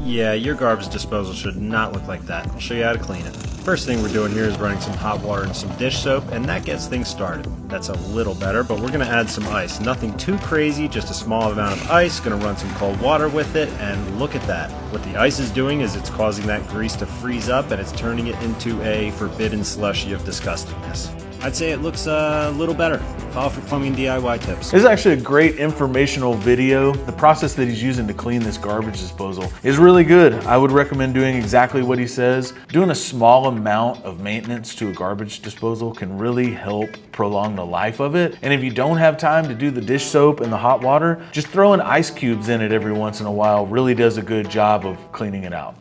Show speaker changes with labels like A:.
A: Yeah, your garbage disposal should not look like that. I'll show you how to clean it. First thing we're doing here is running some hot water and some dish soap, and that gets things started. That's a little better, but we're gonna add some ice. Nothing too crazy, just a small amount of ice. Gonna run some cold water with it, and look at that. What the ice is doing is it's causing that grease to freeze up, and it's turning it into a forbidden slushy of disgustingness. I'd say it looks a little better. Follow for plumbing DIY tips.
B: This is actually a great informational video. The process that he's using to clean this garbage disposal is really good. I would recommend doing exactly what he says. Doing a small amount of maintenance to a garbage disposal can really help prolong the life of it. And if you don't have time to do the dish soap and the hot water, just throwing ice cubes in it every once in a while really does a good job of cleaning it out.